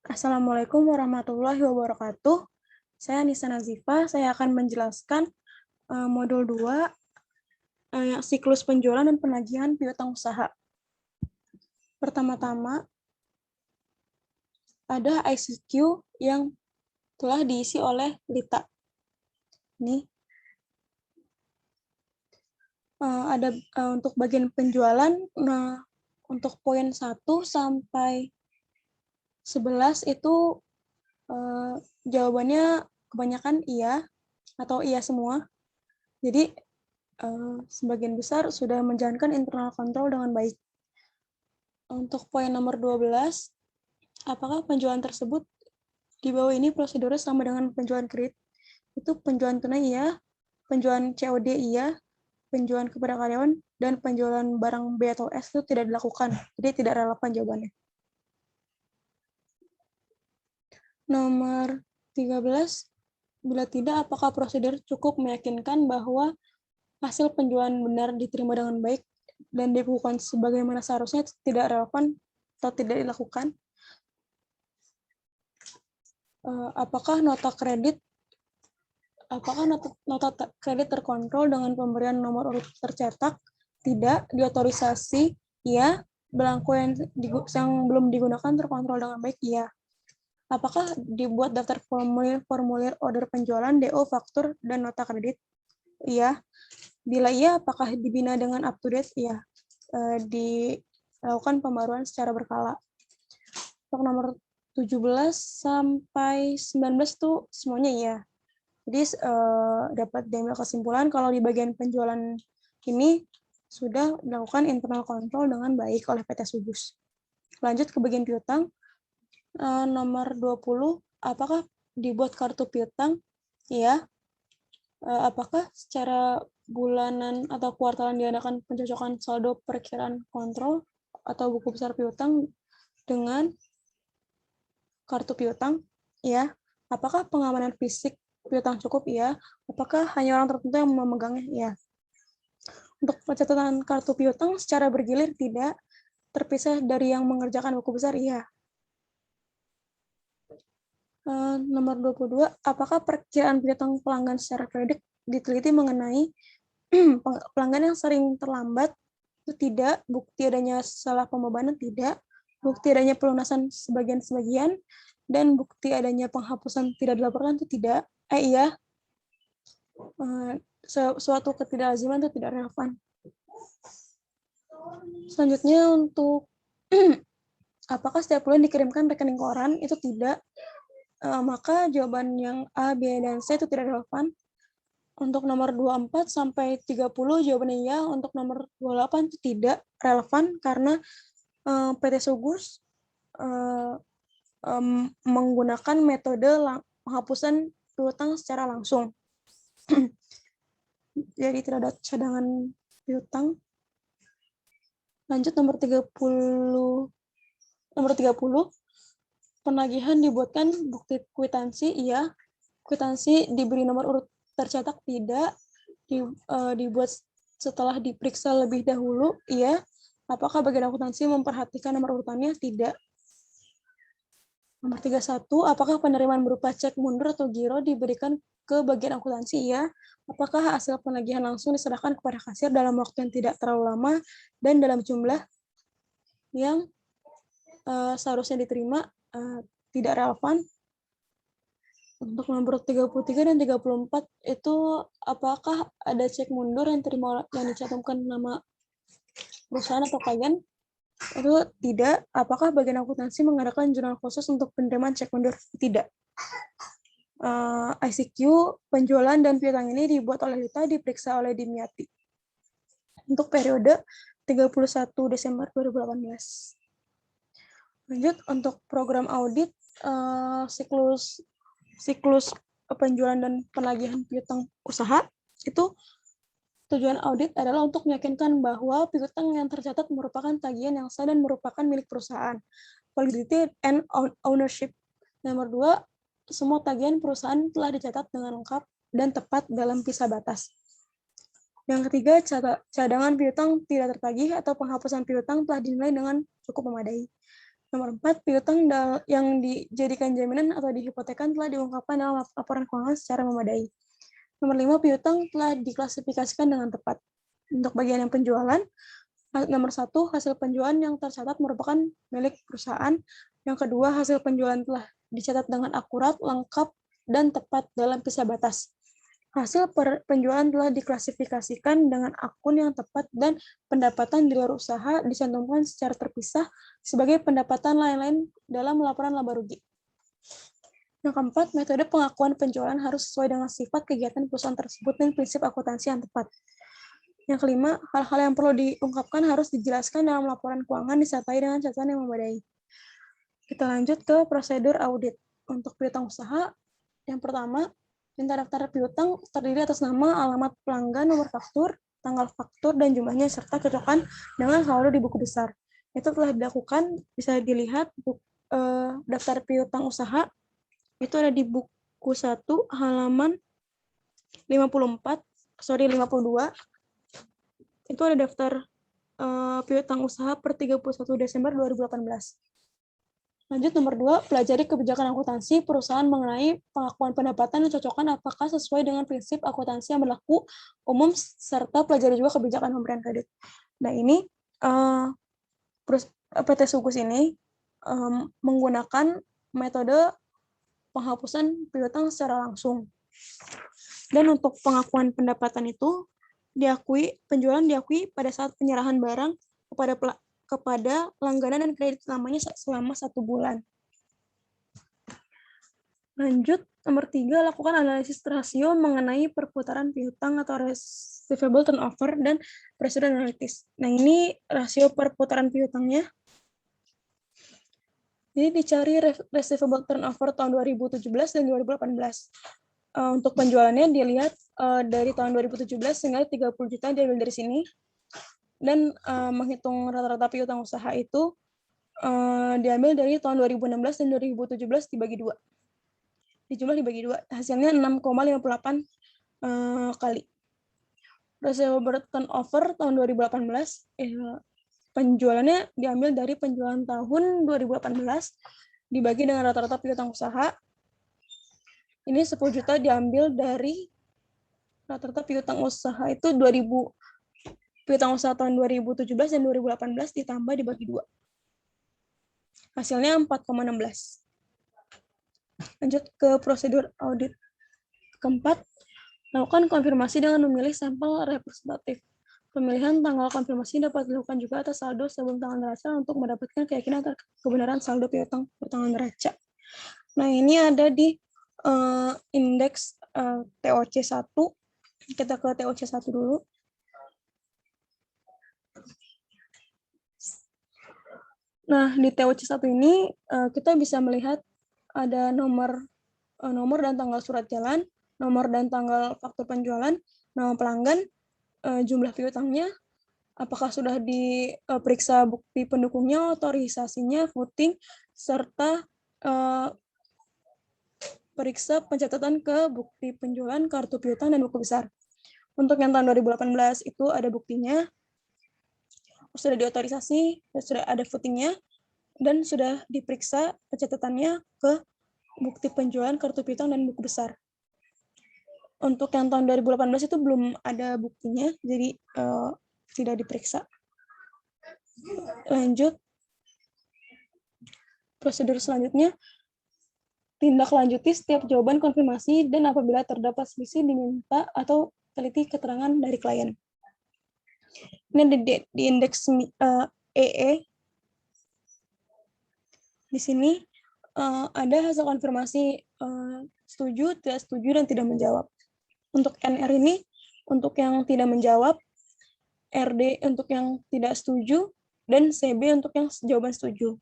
Assalamualaikum warahmatullahi wabarakatuh. Saya Nisa Nazifah. Saya akan menjelaskan modul 2, siklus penjualan dan penagihan piutang usaha. Pertama-tama, ada ICQ yang telah diisi oleh Lita. Ini ada untuk bagian penjualan, untuk poin 1 sampai 11 itu jawabannya kebanyakan iya atau iya semua. Jadi sebagian besar sudah menjalankan internal control dengan baik. Untuk poin nomor 12, apakah penjualan tersebut di bawah ini prosedurnya sama dengan penjualan kredit? Itu penjualan tunai iya, penjualan COD iya, penjualan kepada karyawan, dan penjualan barang B atau S itu tidak dilakukan. Jadi tidak relevan jawabannya. Nomor 13, bila tidak, apakah prosedur cukup meyakinkan bahwa hasil penjualan benar diterima dengan baik dan dibukukan sebagaimana seharusnya, tidak relevan atau tidak dilakukan? Apakah nota kredit terkontrol dengan pemberian nomor urut tercetak? Tidak. Diotorisasi? Iya. Belangko yang belum digunakan terkontrol dengan baik? Iya. Apakah dibuat daftar formulir order penjualan, DO, faktur, dan nota kredit? Iya. Bila iya, apakah dibina dengan up to date? Iya. Dilakukan pembaruan secara berkala. Untuk nomor 17 sampai 19 itu semuanya iya. Jadi dapat diambil kesimpulan kalau di bagian penjualan ini sudah dilakukan internal control dengan baik oleh PT Subus. Lanjut ke bagian piutang. Nomor 20, apakah dibuat kartu piutang? Iya. Apakah secara bulanan atau kuartalan diadakan pencocokan saldo perkiraan kontrol atau buku besar piutang dengan kartu piutang? Iya. Apakah pengamanan fisik piutang cukup? Iya. Apakah hanya orang tertentu yang memegangnya? Iya. Untuk pencatatan kartu piutang secara bergilir? Tidak. Terpisah dari yang mengerjakan buku besar? Iya. Nomor 22, apakah perkiraan piutang pelanggan secara kredit diteliti mengenai pelanggan yang sering terlambat? Itu tidak. Bukti adanya salah pembebanan? Tidak. Bukti adanya pelunasan sebagian-sebagian, dan bukti adanya penghapusan tidak dilaporkan? Itu tidak. Iya. Suatu ketidaklaziman itu tidak relevan. Selanjutnya untuk apakah setiap bulan dikirimkan rekening koran? Itu tidak. Maka jawaban yang A, B, dan C itu tidak relevan. Untuk nomor 24 sampai 30 jawabannya iya. Untuk nomor 28 itu tidak relevan karena PT Sugus menggunakan metode penghapusan piutang secara langsung. Jadi tidak ada cadangan piutang. Lanjut nomor 30. Nomor 30, penagihan dibuatkan bukti kwitansi? Iya. Kwitansi diberi nomor urut tercetak? Tidak. Dibuat setelah diperiksa lebih dahulu? Iya. Apakah bagian akuntansi memperhatikan nomor urutannya? Tidak. Nomor 31, apakah penerimaan berupa cek mundur atau giro diberikan ke bagian akuntansi? Iya. Apakah hasil penagihan langsung diserahkan kepada kasir dalam waktu yang tidak terlalu lama dan dalam jumlah yang seharusnya diterima? Tidak relevan. Untuk nomor 33 dan 34 itu apakah ada cek mundur yang dicantumkan nama perusahaan atau klien? Itu tidak. Apakah bagian akuntansi mengadakan jurnal khusus untuk penerimaan cek mundur? Tidak. ICQ, penjualan, dan piutang ini dibuat oleh Lita, diperiksa oleh Dimyati. Untuk periode 31 Desember 2018. Lanjut, untuk program audit, siklus penjualan dan penagihan piutang usaha, itu tujuan audit adalah untuk meyakinkan bahwa piutang yang tercatat merupakan tagihan yang sah dan merupakan milik perusahaan. Validity and ownership. Nomor 2, semua tagihan perusahaan telah dicatat dengan lengkap dan tepat dalam visa batas. Yang ketiga, cadangan piutang tidak tertagih atau penghapusan piutang telah dinilai dengan cukup memadai. Nomor 4, piutang yang dijadikan jaminan atau dihipotekan telah diungkapkan dalam laporan keuangan secara memadai. Nomor 5, piutang telah diklasifikasikan dengan tepat. Untuk bagian yang penjualan, nomor 1, hasil penjualan yang tercatat merupakan milik perusahaan. Yang kedua, hasil penjualan telah dicatat dengan akurat, lengkap, dan tepat dalam kisah batas. Hasil penjualan telah diklasifikasikan dengan akun yang tepat dan pendapatan di luar usaha dicantumkan secara terpisah sebagai pendapatan lain-lain dalam laporan laba rugi. Yang keempat, metode pengakuan penjualan harus sesuai dengan sifat kegiatan perusahaan tersebut dan prinsip akuntansi yang tepat. Yang kelima, hal-hal yang perlu diungkapkan harus dijelaskan dalam laporan keuangan disertai dengan catatan yang memadai. Kita lanjut ke prosedur audit. Untuk piutang usaha, yang pertama, minta daftar piutang terdiri atas nama, alamat pelanggan, nomor faktur, tanggal faktur, dan jumlahnya, serta cocokan dengan saldo di buku besar. Itu telah dilakukan, bisa dilihat daftar piutang usaha, itu ada di buku 1, halaman 52. Itu ada daftar piutang usaha per 31 Desember 2018. Lanjut nomor 2, pelajari kebijakan akuntansi perusahaan mengenai pengakuan pendapatan dan cocokan apakah sesuai dengan prinsip akuntansi yang berlaku umum, serta pelajari juga kebijakan pemberian kredit. Nah, ini PT Sukus ini menggunakan metode penghapusan piutang secara langsung. Dan untuk pengakuan pendapatan itu penjualan diakui pada saat penyerahan barang kepada langganan dan kredit utamanya selama 1 bulan. Lanjut, nomor 3, lakukan analisis rasio mengenai perputaran piutang atau receivable turnover dan prosedur analitis. Nah, ini rasio perputaran piutangnya. Jadi dicari receivable turnover tahun 2017 dan 2018. Untuk penjualannya dilihat dari tahun 2017 hingga 30 juta diambil dari sini. Dan menghitung rata-rata piutang usaha itu diambil dari tahun 2016 dan 2017 dibagi 2. Dijumlah dibagi 2. Hasilnya 6,58 kali. Receivable turnover tahun 2018 penjualannya diambil dari penjualan tahun 2018 dibagi dengan rata-rata piutang usaha. Ini 10 juta diambil dari rata-rata piutang usaha itu 2000 piutang usaha tahun 2017 dan 2018 ditambah dibagi 2. Hasilnya 4,16. Lanjut ke prosedur audit. Keempat, lakukan konfirmasi dengan memilih sampel representatif. Pemilihan tanggal konfirmasi dapat dilakukan juga atas saldo sebelum tanggal neraca untuk mendapatkan keyakinan atas kebenaran saldo piutang bertanggal neraca. Nah, ini ada di indeks TOC 1. Kita ke TOC 1 dulu. Nah, di TOC 1 ini kita bisa melihat ada nomor dan tanggal surat jalan, nomor dan tanggal faktur penjualan, nama pelanggan, jumlah piutangnya, apakah sudah diperiksa bukti pendukungnya, otorisasinya, footing, serta periksa pencatatan ke bukti penjualan, kartu piutang, dan buku besar. Untuk yang tahun 2018 itu ada buktinya, sudah diotorisasi, sudah ada footingnya, dan sudah diperiksa pencatatannya ke bukti penjualan, kartu piutang, dan buku besar. Untuk yang tahun 2018 itu belum ada buktinya, jadi tidak diperiksa. Lanjut, prosedur selanjutnya, tindak lanjuti setiap jawaban konfirmasi dan apabila terdapat selisih diminta atau teliti keterangan dari klien. Ini di indeks EE. Di sini ada hasil konfirmasi setuju, tidak setuju, dan tidak menjawab. Untuk NR ini, untuk yang tidak menjawab, RD untuk yang tidak setuju, dan CB untuk yang jawaban setuju.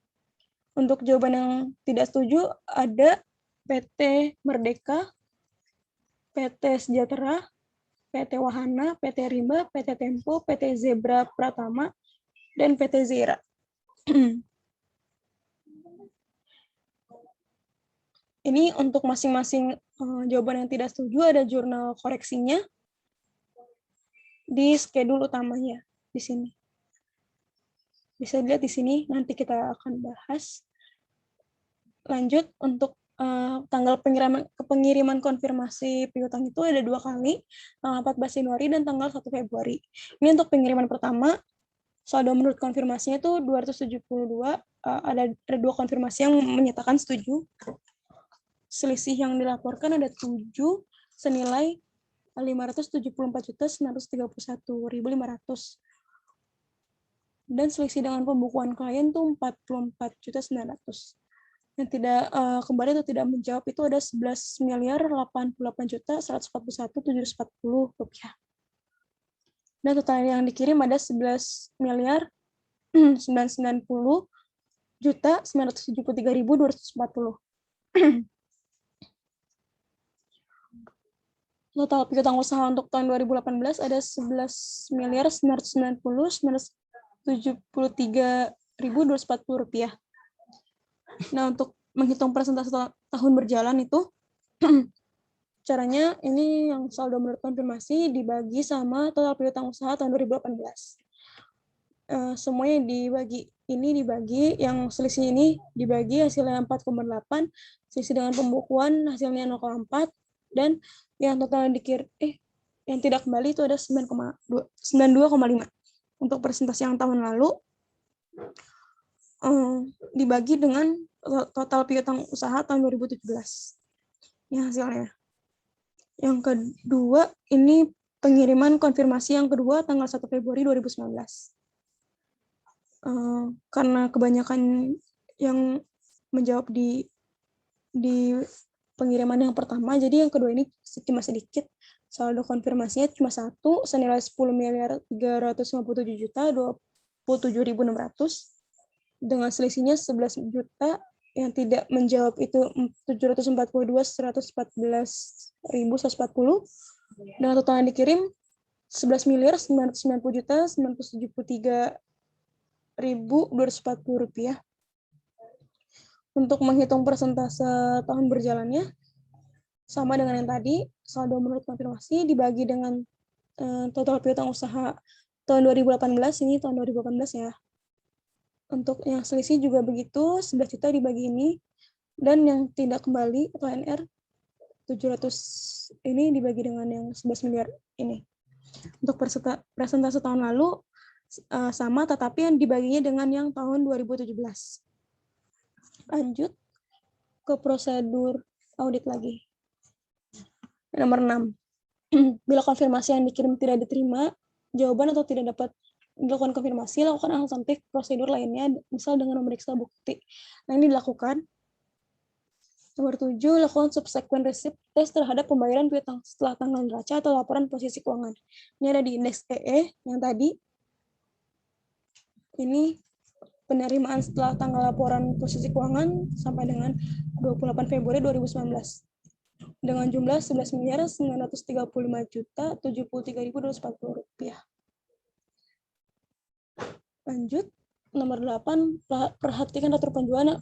Untuk jawaban yang tidak setuju ada PT Merdeka, PT Sejahtera, PT Wahana, PT Rimba, PT Tempo, PT Zebra Pratama, dan PT Zera. Ini untuk masing-masing jawaban yang tidak setuju ada jurnal koreksinya di schedule utamanya di sini. Bisa dilihat di sini, nanti kita akan bahas. Lanjut, untuk tanggal pengiriman konfirmasi piutang itu ada 2 kali, tanggal 14 Januari dan tanggal 1 Februari. Ini untuk pengiriman pertama, saldo menurut konfirmasinya itu 272, ada 2 konfirmasi yang menyatakan setuju. Selisih yang dilaporkan ada 7 senilai 574.931.500. Dan selisih dengan pembukuan klien tuh 44.900. Yang tidak kembali atau tidak menjawab itu ada 11.088.141.740 rupiah. Dan total yang dikirim ada 11.990.973.240. Total piutang usaha untuk tahun 2018 ada 11.990.973.240 rupiah. Nah, untuk menghitung persentase tahun berjalan itu, caranya ini yang saldo menurut konfirmasi dibagi sama total piutang usaha tahun 2018. Semuanya dibagi, yang selisih ini dibagi hasilnya 4,8, selisih dengan pembukuan hasilnya 0,4, dan yang total yang tidak kembali itu ada 92,5. Untuk persentase yang tahun lalu, dibagi dengan total piutang usaha tahun 2017. Ini hasilnya. Yang kedua, ini pengiriman konfirmasi yang kedua tanggal 1 Februari 2019. Karena kebanyakan yang menjawab di pengiriman yang pertama, jadi yang kedua ini cuma sedikit. Saldo konfirmasinya cuma 1, senilai 10.357.027.600. Dengan selisihnya 11 juta, yang tidak menjawab itu 742.114.140. Dengan total yang dikirim 11.990.973.240 rupiah. Untuk menghitung persentase tahun berjalannya, sama dengan yang tadi, saldo menurut konfirmasi dibagi dengan total piutang usaha tahun 2018, ini tahun 2018 ya. Untuk yang selisih juga begitu, 11 juta dibagi ini, dan yang tidak kembali atau NR 700 ini dibagi dengan yang 11 miliar ini. Untuk persentase tahun lalu sama, tetapi yang dibaginya dengan yang tahun 2017. Lanjut ke prosedur audit lagi. Nomor 6. Bila konfirmasi yang dikirim tidak diterima jawaban atau tidak dapat dilakukan konfirmasi, lakukan alternatif prosedur lainnya, misal dengan memeriksa bukti. Nah, ini dilakukan. Nomor 7, lakukan subsequent receipt test terhadap pembayaran piutang setelah tanggal neraca atau laporan posisi keuangan. Ini ada di indeks EE yang tadi. Ini penerimaan setelah tanggal laporan posisi keuangan sampai dengan 28 Februari 2019. Dengan jumlah 11.935.073.240 rupiah. Lanjut, nomor 8, perhatikan atur penjualan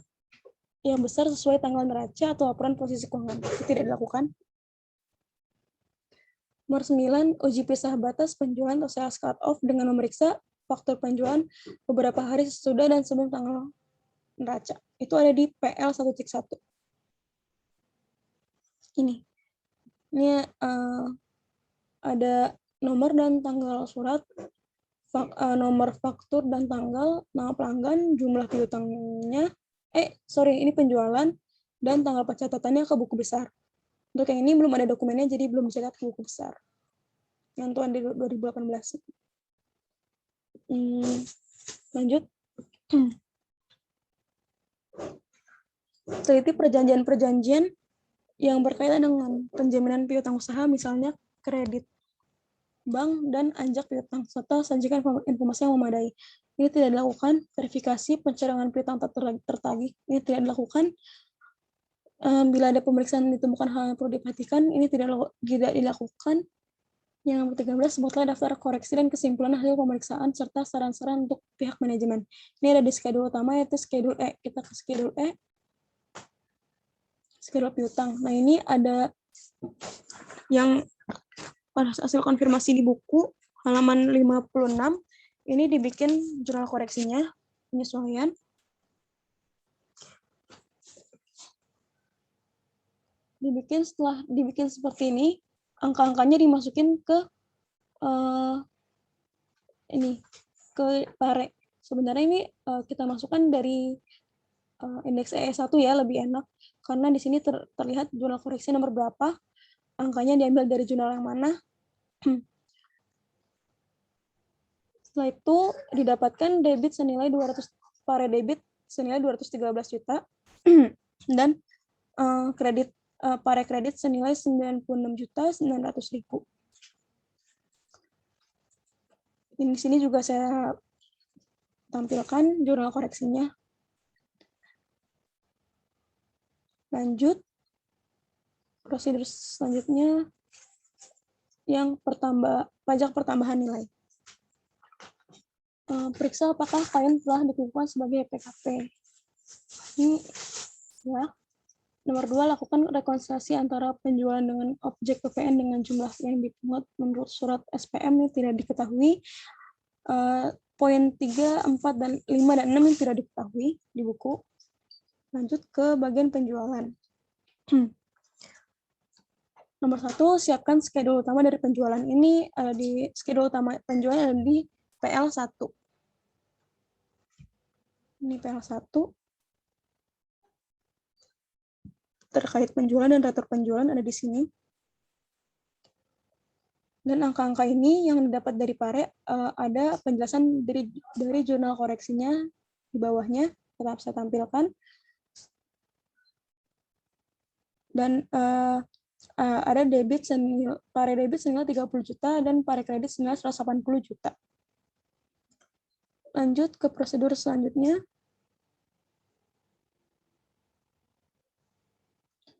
yang besar sesuai tanggal neraca atau laporan posisi keuangan. Itu tidak dilakukan. Nomor 9, uji pisah batas penjualan atau sales cut off dengan memeriksa faktur penjualan beberapa hari sesudah dan sebelum tanggal neraca. Itu ada di PL 1.1. Ini ada nomor dan tanggal surat, nomor faktur dan tanggal, nama pelanggan, jumlah piutangnya, ini penjualan, dan tanggal pencatatannya ke buku besar. Untuk yang ini belum ada dokumennya, jadi belum dicatat ke buku besar. Yang tahun 2018. Lanjut. Teliti perjanjian-perjanjian yang berkaitan dengan penjaminan piutang usaha, misalnya kredit bank dan anjak piutang, serta sajikan informasi yang memadai. Ini tidak dilakukan. Verifikasi pencadangan piutang tertagih, ini tidak dilakukan. Bila ada pemeriksaan ditemukan hal yang perlu diperhatikan, ini tidak dilakukan. Yang nomor 13, buatlah daftar koreksi dan kesimpulan hasil pemeriksaan serta saran-saran untuk pihak manajemen. Ini ada di schedule utama, yaitu schedule E. Kita ke schedule E. Schedule piutang. Nah, ini ada yang hasil konfirmasi di buku halaman 56. Ini dibikin jurnal koreksinya. penyesuaian. Setelah dibikin seperti ini, angka-angkanya dimasukin ke ke pare. Sebenarnya ini kita masukkan dari indeks EE1 ya, lebih enak karena di sini terlihat jurnal koreksi nomor berapa, angkanya diambil dari jurnal yang mana. Setelah itu didapatkan debit senilai 200, pare debit senilai 213 juta dan pare kredit senilai 96.900.000. Di sini juga saya tampilkan jurnal koreksinya. Lanjut, prosedur selanjutnya yang pajak pertambahan nilai. Periksa apakah klien telah dikukuhkan sebagai PKP. Ini ya. Nomor 2, lakukan rekonsiliasi antara penjualan dengan objek PPN dengan jumlah yang dipungut menurut surat SPM yang tidak diketahui. Poin 3, 4, dan 5, dan 6 yang tidak diketahui di buku. Lanjut ke bagian penjualan. Nomor 1, siapkan schedule utama dari penjualan. Ini di schedule utama penjualan ada di PL1. Ini PL1. Terkait penjualan dan retur penjualan ada di sini. Dan angka-angka ini yang didapat dari pare ada penjelasan dari jurnal koreksinya di bawahnya, tetap saya tampilkan. Dan ada pare debit senilai 30 juta dan pare kredit senilai 180 juta. Lanjut ke prosedur selanjutnya.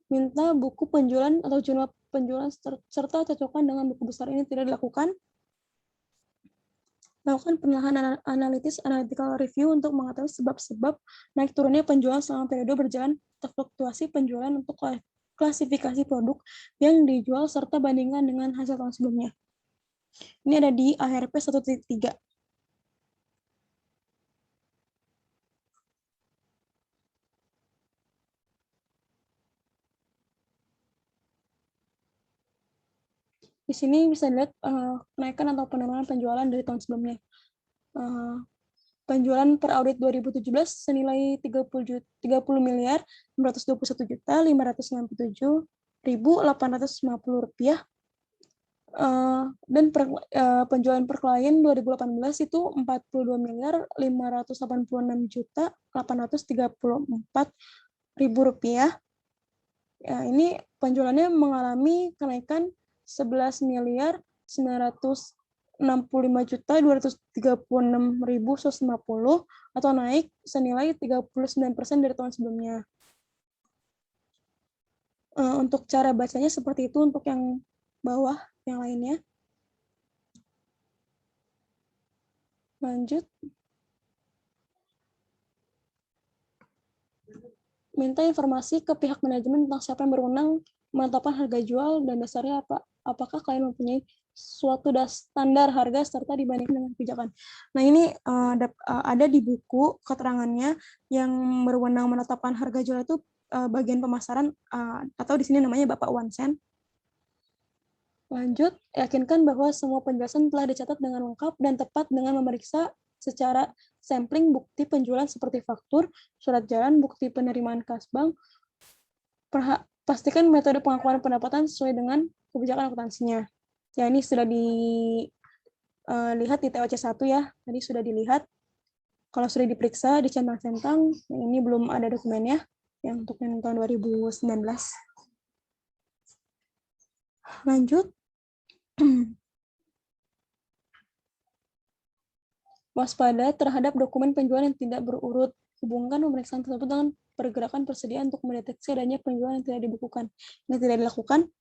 Minta buku penjualan atau jurnal penjualan serta cocokkan dengan buku besar ini tidak dilakukan. Lakukan penelitian analitis analytical review untuk mengetahui sebab-sebab naik turunnya penjualan selama periode berjalan atau fluktuasi penjualan untuk klasifikasi produk yang dijual serta bandingkan dengan hasil tahun sebelumnya. Ini ada di AHRP 1.3. Di sini bisa dilihat kenaikan atau penurunan penjualan dari tahun sebelumnya. Penjualan per audit 2017 senilai 30 miliar 921 juta 597.850 rupiah. Dan penjualan per klien 2018 itu 42 miliar 586 juta 834.000 rupiah. Ya, ini penjualannya mengalami kenaikan 11 miliar 965 juta 236.150 atau naik senilai 39% dari tahun sebelumnya. Untuk cara bacanya seperti itu untuk yang bawah, yang lainnya. Lanjut. Minta informasi ke pihak manajemen tentang siapa yang berwenang menetapkan harga jual dan dasarnya apa. Apakah kalian mempunyai suatu standar harga serta dibandingkan dengan kebijakan. Nah, ini ada di buku keterangannya yang berwenang menetapkan harga jual itu bagian pemasaran atau di sini namanya Bapak Wansen. Lanjut, yakinkan bahwa semua penjelasan telah dicatat dengan lengkap dan tepat dengan memeriksa secara sampling bukti penjualan seperti faktur, surat jalan, bukti penerimaan kas bank. Pastikan metode pengakuan pendapatan sesuai dengan kebijakan akuntansinya. Ya, ini sudah dilihat di TOC 1 ya. Tadi sudah dilihat. Kalau sudah diperiksa, dicentang-centang, ini belum ada dokumennya yang untuk yang tahun 2019. Lanjut. Waspada terhadap dokumen penjualan yang tidak berurut. Hubungkan pemeriksaan tersebut dengan pergerakan persediaan untuk mendeteksi adanya penjualan yang tidak dibukukan. Ini tidak dilakukan.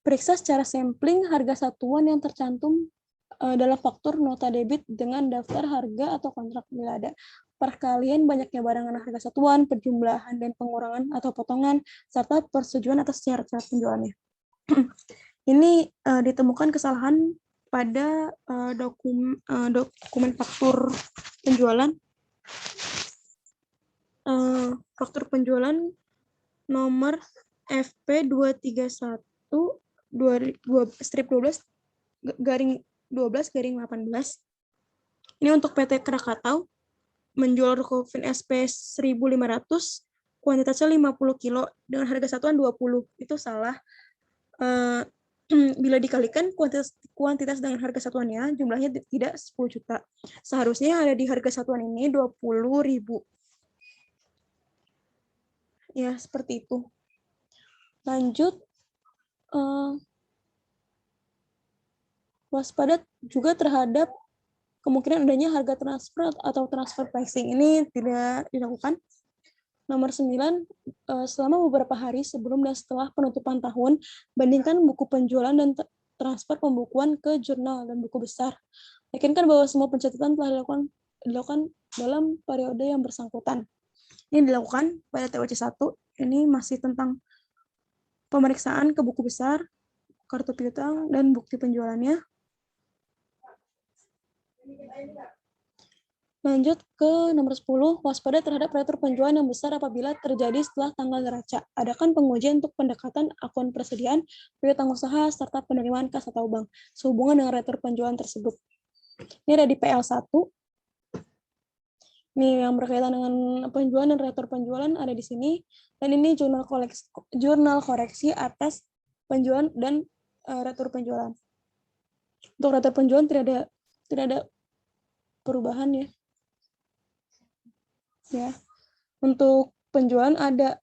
Periksa secara sampling harga satuan yang tercantum dalam faktur nota debit dengan daftar harga atau kontrak bila ada. Perkalian banyaknya barang dengan harga satuan, perjumlahan dan pengurangan atau potongan, serta persetujuan atas syarat-syarat penjualannya. Ini ditemukan kesalahan pada dokumen faktur penjualan Faktur penjualan nomor FP 231 strip 12 garing 12/18. Ini untuk PT Krakatau menjual Rukofin SP 1.500, kuantitasnya 50 kilo dengan harga satuan 20. Itu salah. Bila dikalikan kuantitas dengan harga satuannya, jumlahnya tidak 10 juta. Seharusnya ada di harga satuan ini 20.000. Ya, seperti itu. Lanjut, waspada juga terhadap kemungkinan adanya harga transfer atau transfer pricing. Ini tidak dilakukan. Nomor 9, selama beberapa hari sebelum dan setelah penutupan tahun, bandingkan buku penjualan dan transfer pembukuan ke jurnal dan buku besar. Yakinkan bahwa semua pencatatan telah dilakukan dalam periode yang bersangkutan. Ini dilakukan pada TOC 1. Ini masih tentang pemeriksaan ke buku besar, kartu piutang, dan bukti penjualannya. Lanjut ke nomor 10, waspada terhadap retur penjualan yang besar apabila terjadi setelah tanggal neraca. Adakan pengujian untuk pendekatan akun persediaan, piutang usaha, serta penerimaan kas atau bank sehubungan dengan retur penjualan tersebut. Ini ada di PL1. Ini yang berkaitan dengan penjualan dan retur penjualan ada di sini. Dan ini jurnal koreksi atas penjualan dan retur penjualan. Untuk retur penjualan tidak ada perubahan ya. Ya, untuk penjualan ada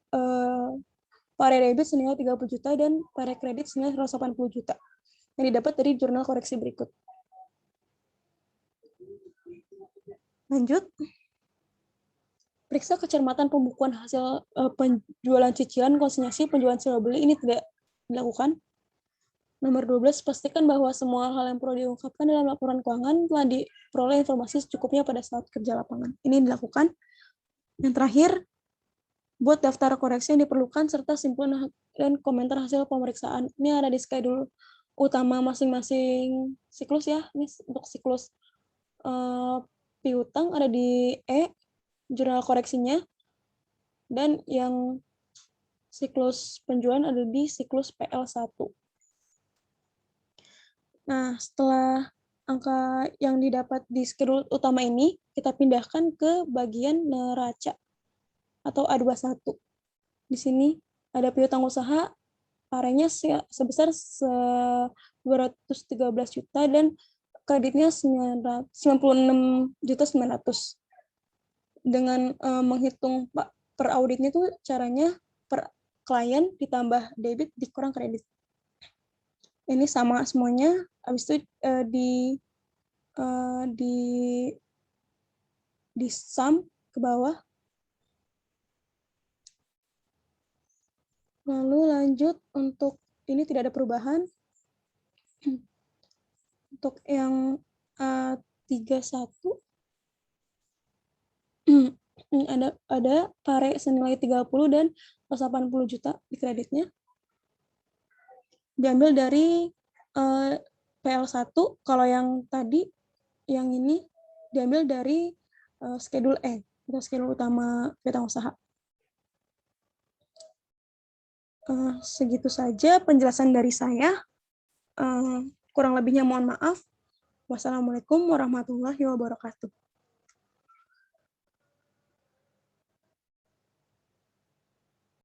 pare debit senilai 30 juta dan pare kredit senilai 180 juta yang didapat dari jurnal koreksi berikut. Lanjut, periksa kecermatan pembukuan hasil penjualan cicilan, konsinyasi, penjualan sewa beli. Ini tidak dilakukan. Nomor 12, pastikan bahwa semua hal yang perlu diungkapkan dalam laporan keuangan telah diperoleh informasi secukupnya pada saat kerja lapangan. Ini dilakukan. Yang terakhir, buat daftar koreksi yang diperlukan serta simpulan dan komentar hasil pemeriksaan. Ini ada di schedule utama masing-masing siklus ya. Ini untuk siklus piutang ada di E, jurnal koreksinya, dan yang siklus penjualan ada di siklus PL1. Nah, setelah angka yang didapat di schedule utama ini, kita pindahkan ke bagian neraca atau A21. Di sini ada piutang usaha, parenya sebesar 213 juta dan kreditnya 96.900.000. Dengan menghitung per auditnya tuh caranya per klien ditambah debit dikurang kredit. Ini sama semuanya, habis itu di sum ke bawah. Lalu lanjut untuk ini tidak ada perubahan. Untuk yang A31 ada pare senilai 30 dan 180 juta di kreditnya. Diambil dari PL1, kalau yang tadi, yang ini diambil dari schedule E, atau schedule utama piutang usaha. Segitu saja penjelasan dari saya. Kurang lebihnya mohon maaf. Wassalamualaikum warahmatullahi wabarakatuh.